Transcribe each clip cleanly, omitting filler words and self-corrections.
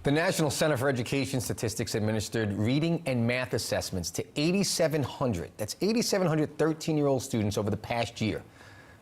The National Center for Education Statistics administered reading and math assessments to 8,700. That's 8,700 13-year-old students over the past year.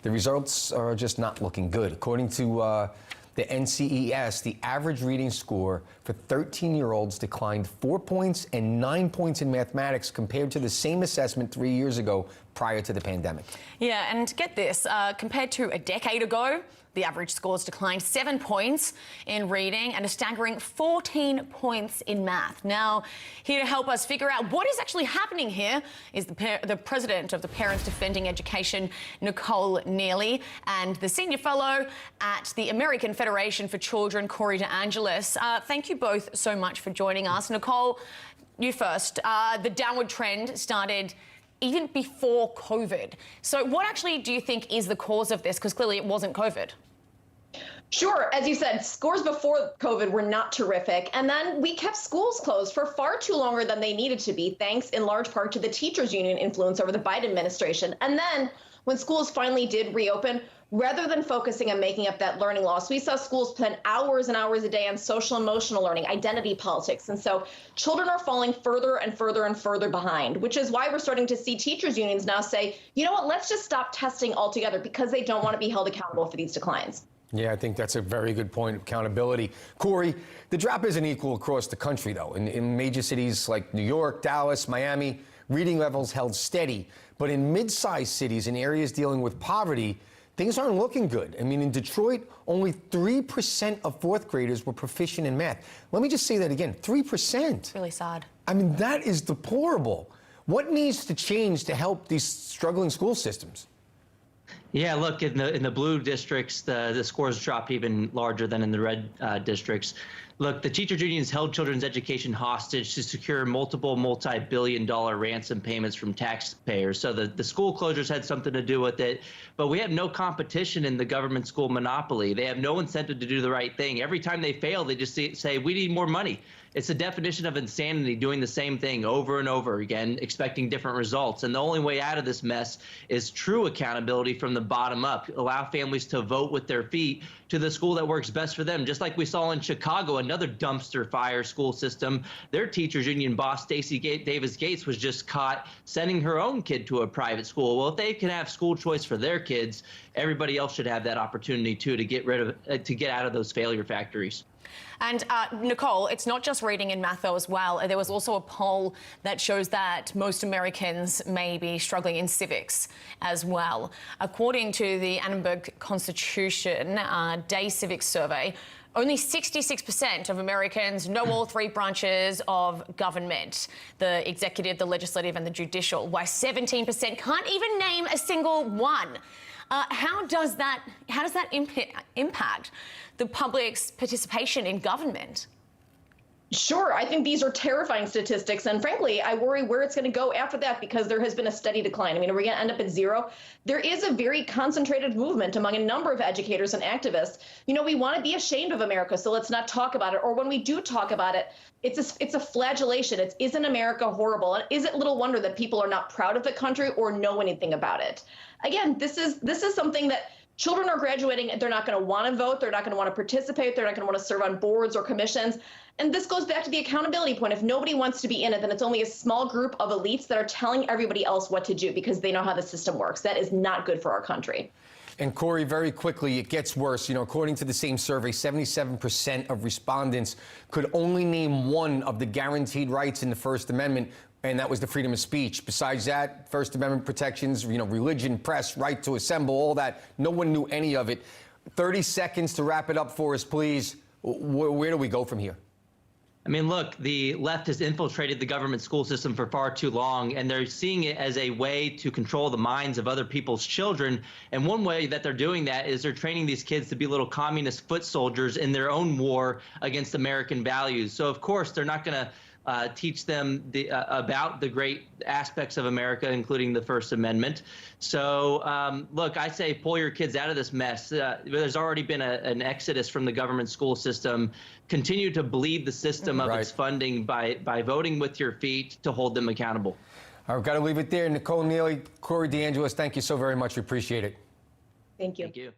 The results are just not looking good. According to the NCES, the average reading score for 13-year-olds declined 4 points and 9 points in mathematics compared to the same assessment 3 years ago prior to the pandemic. Yeah, and get this, compared to a decade ago, the average scores declined 7 points in reading and a staggering 14 points in math. Now, here to help us figure out what is actually happening here is the president of the Parents Defending Education, Nicole Neily, and the senior fellow at the American Federation for Children, Corey DeAngelis. Thank you both so much for joining us. Nicole, you first. The downward trend started even before COVID. So what actually do you think is the cause of this? Because clearly it wasn't COVID. Sure. As you said, scores before COVID were not terrific. And then we kept schools closed for far too longer than they needed to be, thanks in large part to the teachers union influence over the Biden administration. And then when schools finally did reopen, rather than focusing on making up that learning loss, we saw schools spend hours and hours a day on social emotional learning, identity politics. And so children are falling further and further and further behind, which is why we're starting to see teachers unions now say, you know what, let's just stop testing altogether because they don't want to be held accountable for these declines. Yeah, I think that's a very good point, accountability. Corey, the drop isn't equal across the country, though. In major cities like New York, Dallas, Miami, reading levels held steady. But in mid-sized cities and areas dealing with poverty, things aren't looking good. I mean, in Detroit, only 3% of fourth graders were proficient in math. Let me just say that again, 3%. Really sad. I mean, that is deplorable. What needs to change to help these struggling school systems? Yeah, look, in the blue districts, the scores dropped even larger than in the red districts. Look, the teachers unions held children's education hostage to secure multiple multi-billion-dollar ransom payments from taxpayers. So the school closures had something to do with it. But we have no competition in the government school monopoly. They have no incentive to do the right thing. Every time they fail, they just say, we need more money. It's the definition of insanity, doing the same thing over and over again, expecting different results. And the only way out of this mess is true accountability from the bottom up. Allow families to vote with their feet to the school that works best for them. Just like we saw in Chicago, another dumpster fire school system. Their teachers union boss, Stacey Davis Gates, was just caught sending her own kid to a private school. Well, if they can have school choice for their kids, everybody else should have that opportunity too to get out of those failure factories. And Nicole, it's not just reading and math though as well. There was also a poll that shows that most Americans may be struggling in civics as well. According to the Annenberg Constitution Day Civics Survey, only 66% of Americans know all three branches of government, the executive, the legislative and the judicial, while 17% can't even name a single one. How does that impact the public's participation in government? Sure. I think these are terrifying statistics. And frankly, I worry where it's going to go after that because there has been a steady decline. I mean, are we going to end up at zero? There is a very concentrated movement among a number of educators and activists. You know, we want to be ashamed of America, so let's not talk about it. Or when we do talk about it, it's a flagellation. Isn't America horrible? And is it little wonder that people are not proud of the country or know anything about it? Again, this is something that children are graduating and they're not going to want to vote. They're not going to want to participate. They're not going to want to serve on boards or commissions. And this goes back to the accountability point. If nobody wants to be in it, then it's only a small group of elites that are telling everybody else what to do because they know how the system works. That is not good for our country. And Corey, very quickly, it gets worse. You know, according to the same survey, 77% of respondents could only name one of the guaranteed rights in the First Amendment, and that was the freedom of speech. Besides that, First Amendment protections, you know, religion, press, right to assemble, all that, no one knew any of it. 30 seconds to wrap it up for us, please. Where do we go from here? I mean, look, the left has infiltrated the government school system for far too long, and they're seeing it as a way to control the minds of other people's children. And one way that they're doing that is they're training these kids to be little communist foot soldiers in their own war against American values. So, of course, they're not going to teach them about the great aspects of America, including the First Amendment. So, look, I say pull your kids out of this mess. There's already been an exodus from the government school system. Continue to bleed the system of its funding by voting with your feet to hold them accountable. I've got to leave it there. Nicole Neily, Corey DeAngelis, thank you so very much. We appreciate it. Thank you. Thank you.